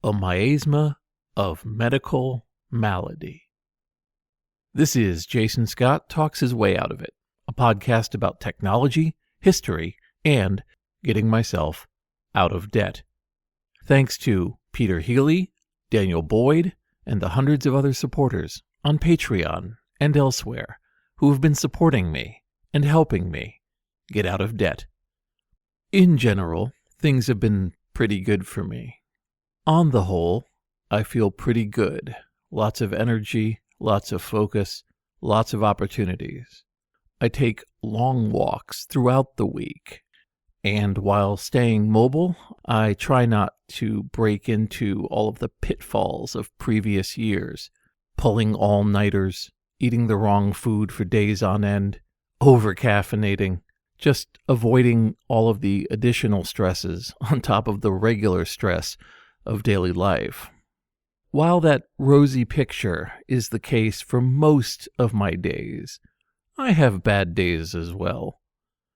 A miasma of medical malady. This is Jason Scott Talks His Way Out of It, a podcast about technology, history, and getting myself out of debt. Thanks to Peter Healy, Daniel Boyd, and the hundreds of other supporters on Patreon and elsewhere who have been supporting me and helping me get out of debt. In general, things have been pretty good for me. On the whole, I feel pretty good. Lots of energy, lots of focus, lots of opportunities. I take long walks throughout the week, and while staying mobile, I try not to break into all of the pitfalls of previous years, pulling all-nighters, eating the wrong food for days on end, over-caffeinating, just avoiding all of the additional stresses on top of the regular stress of daily life. While that rosy picture is the case for most of my days, I have bad days as well.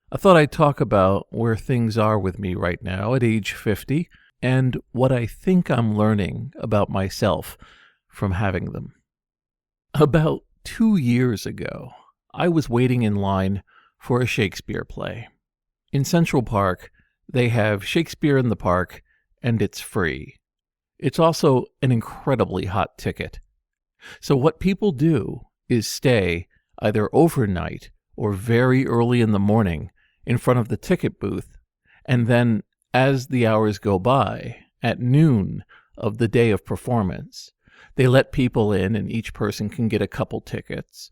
I thought I'd talk about where things are with me right now at age 50 and what I think I'm learning about myself from having them. About 2 years ago, I was waiting in line for a Shakespeare play. In Central Park, they have Shakespeare in the Park, and it's free. It's also an incredibly hot ticket. So what people do is stay either overnight or very early in the morning in front of the ticket booth, and then as the hours go by, at noon of the day of performance, they let people in and each person can get a couple tickets,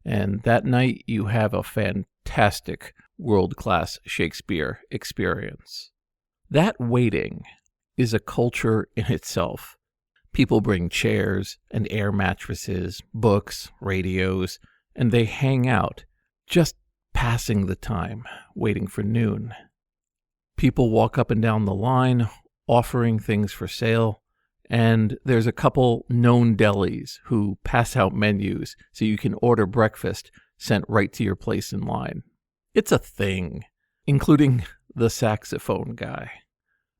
and that night you have a fantastic world-class Shakespeare experience. That waiting is a culture in itself. People bring chairs and air mattresses, books, radios, and they hang out, just passing the time, waiting for noon. People walk up and down the line, offering things for sale, and there's a couple known delis who pass out menus so you can order breakfast sent right to your place in line. It's a thing, including the saxophone guy.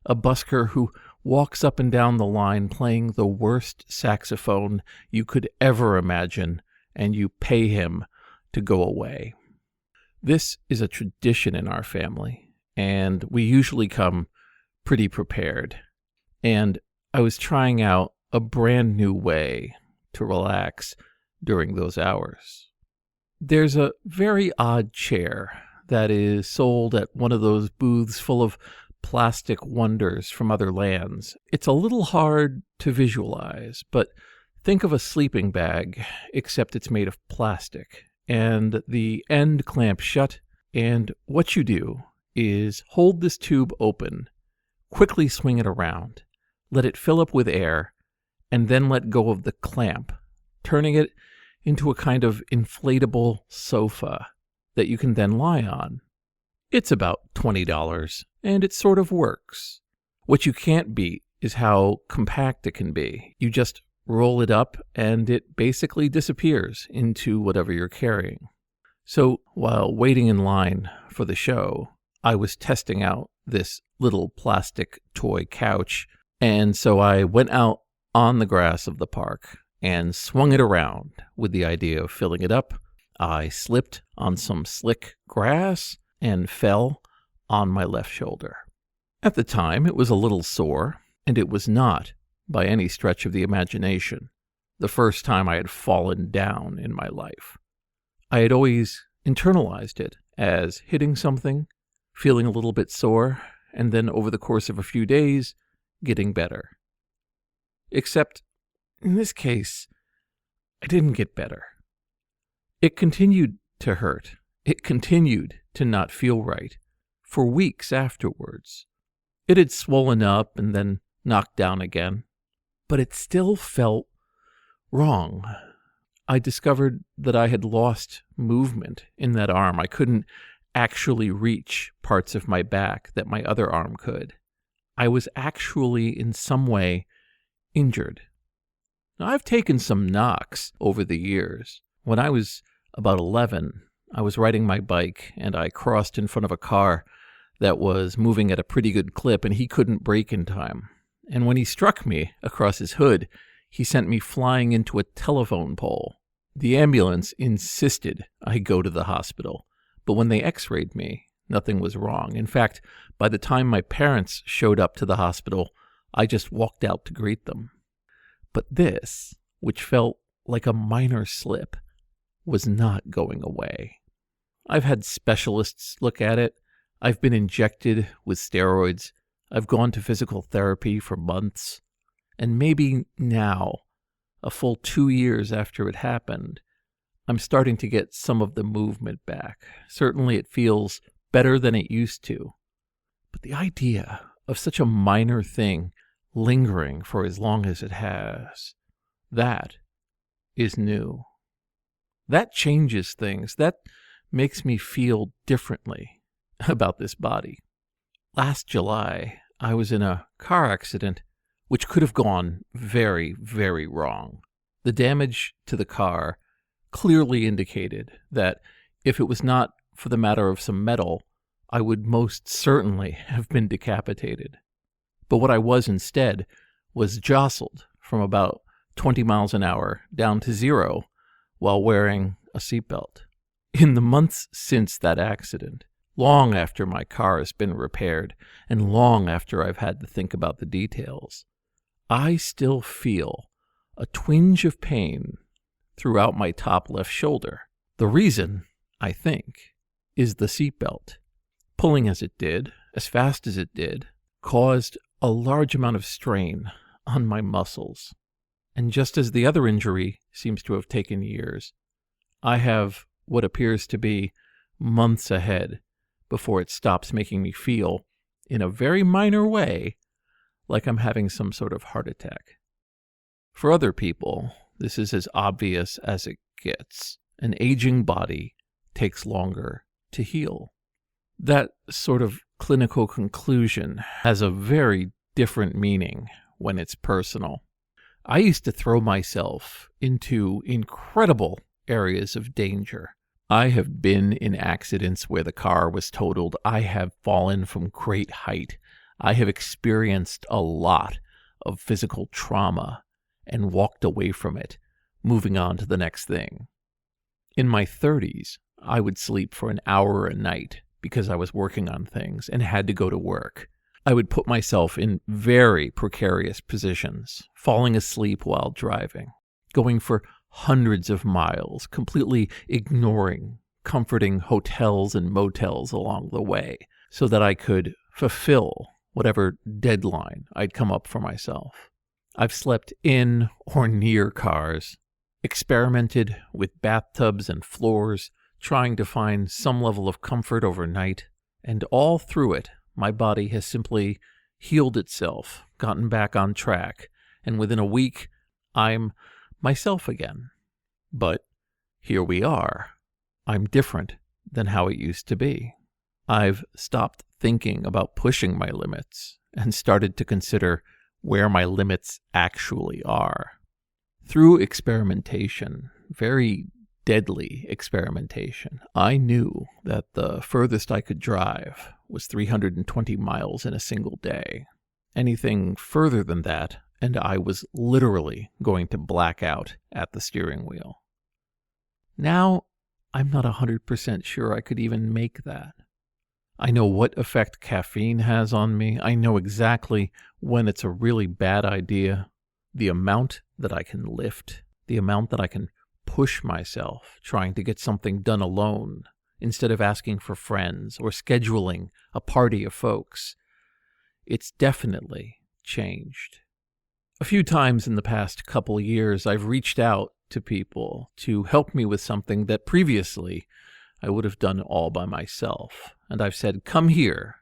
A busker who walks up and down the line playing the worst saxophone you could ever imagine, and you pay him to go away. This is a tradition in our family, and we usually come pretty prepared. And I was trying out a brand new way to relax during those hours. There's a very odd chair that is sold at one of those booths full of plastic wonders from other lands. It's a little hard to visualize, but think of a sleeping bag, except it's made of plastic, and the end clamps shut, and what you do is hold this tube open, quickly swing it around, let it fill up with air, and then let go of the clamp, turning it into a kind of inflatable sofa that you can then lie on. It's about $20, and it sort of works. What you can't beat is how compact it can be. You just roll it up, and it basically disappears into whatever you're carrying. So while waiting in line for the show, I was testing out this little plastic toy couch, and so I went out on the grass of the park and swung it around with the idea of filling it up. I slipped on some slick grass and fell on my left shoulder. At the time, it was a little sore, and it was not, by any stretch of the imagination, the first time I had fallen down in my life. I had always internalized it as hitting something, feeling a little bit sore, and then over the course of a few days, getting better. Except, in this case, I didn't get better. It continued to hurt. It continued to not feel right for weeks afterwards. It had swollen up and then knocked down again, but it still felt wrong. I discovered that I had lost movement in that arm. I couldn't actually reach parts of my back that my other arm could. I was actually in some way injured. Now, I've taken some knocks over the years. When I was about 11, I was riding my bike and I crossed in front of a car that was moving at a pretty good clip and he couldn't brake in time. and when he struck me across his hood, he sent me flying into a telephone pole. The ambulance insisted I go to the hospital, but when they x-rayed me, nothing was wrong. In fact, by the time my parents showed up to the hospital, I just walked out to greet them. But this, which felt like a minor slip, was not going away. I've had specialists look at it. I've been injected with steroids. I've gone to physical therapy for months. And maybe now, a full 2 years after it happened, I'm starting to get some of the movement back. Certainly it feels better than it used to. But the idea of such a minor thing lingering for as long as it has, that is new. That changes things. That makes me feel differently about this body. Last July, I was in a car accident which could have gone very, very wrong. The damage to the car clearly indicated that if it was not for the matter of some metal, I would most certainly have been decapitated. But what I was instead was jostled from about 20 miles an hour down to 0 while wearing a seatbelt. In the months since that accident, long after my car has been repaired and long after I've had to think about the details, I still feel a twinge of pain throughout my top left shoulder. The reason, I think, is the seatbelt. Pulling as it did, as fast as it did, caused a large amount of strain on my muscles. And just as the other injury seems to have taken years, I have what appears to be months ahead before it stops making me feel, in a very minor way, like I'm having some sort of heart attack. For other people, this is as obvious as it gets. An aging body takes longer to heal. That sort of clinical conclusion has a very different meaning when it's personal. I used to throw myself into incredible areas of danger. I have been in accidents where the car was totaled. I have fallen from great height. I have experienced a lot of physical trauma and walked away from it, moving on to the next thing. In my 30s, I would sleep for an hour a night because I was working on things and had to go to work. I would put myself in very precarious positions, falling asleep while driving, going for hundreds of miles, completely ignoring comforting hotels and motels along the way so that I could fulfill whatever deadline I'd come up for myself. I've slept in or near cars, experimented with bathtubs and floors, trying to find some level of comfort overnight, and all through it, my body has simply healed itself, gotten back on track, and within a week, I'm myself again. But here we are. I'm different than how it used to be. I've stopped thinking about pushing my limits and started to consider where my limits actually are. Through experimentation, very deadly experimentation, I knew that the furthest I could drive was 320 miles in a single day. Anything further than that, and I was literally going to black out at the steering wheel. Now, I'm not 100% sure I could even make that. I know what effect caffeine has on me. I know exactly when it's a really bad idea. The amount that I can lift, the amount that I can push myself trying to get something done alone instead of asking for friends or scheduling a party of folks. It's definitely changed. A few times in the past couple years, I've reached out to people to help me with something that previously I would have done all by myself. And I've said, come here.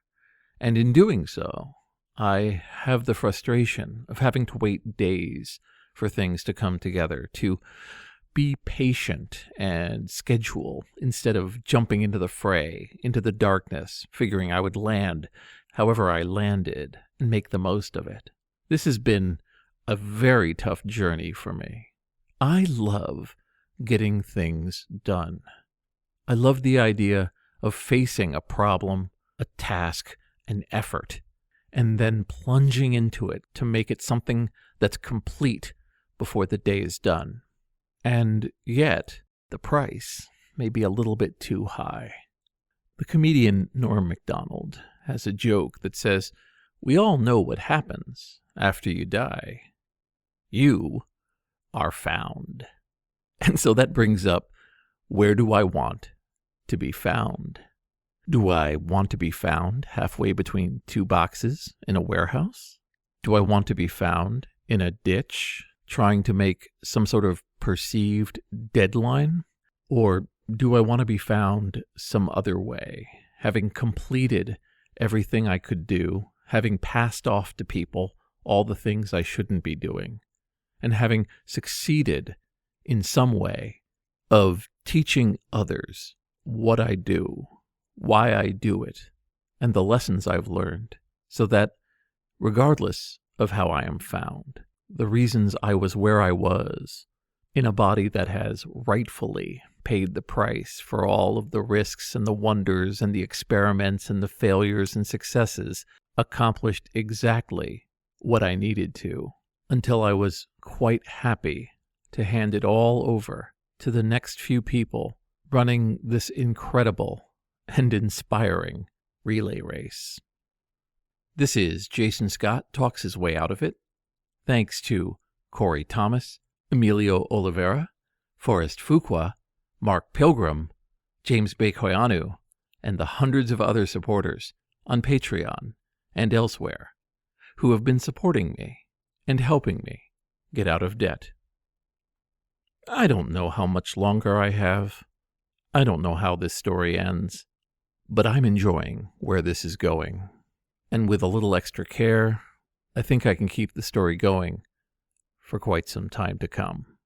And in doing so, I have the frustration of having to wait days for things to come together, to be patient and schedule instead of jumping into the fray, into the darkness, figuring I would land however I landed and make the most of it. This has been a very tough journey for me. I love getting things done. I love the idea of facing a problem, a task, an effort, and then plunging into it to make it something that's complete before the day is done. And yet, the price may be a little bit too high. The comedian Norm Macdonald has a joke that says, "We all know what happens after you die. You are found." And so that brings up, where do I want to be found? Do I want to be found halfway between two boxes in a warehouse? Do I want to be found in a ditch trying to make some sort of perceived deadline? Or do I want to be found some other way, having completed everything I could do, having passed off to people all the things I shouldn't be doing, and having succeeded in some way of teaching others what I do, why I do it, and the lessons I've learned, so that regardless of how I am found, the reasons I was where I was, in a body that has rightfully paid the price for all of the risks and the wonders and the experiments and the failures and successes, accomplished exactly what I needed to, until I was quite happy to hand it all over to the next few people running this incredible and inspiring relay race. This is Jason Scott Talks His Way Out of It. Thanks to Corey Thomas, Emilio Oliveira, Forrest Fuqua, Mark Pilgrim, James Bekoyanu, and the hundreds of other supporters on Patreon and elsewhere who have been supporting me and helping me get out of debt. I don't know how much longer I have. I don't know how this story ends, but I'm enjoying where this is going. And with a little extra care, I think I can keep the story going for quite some time to come.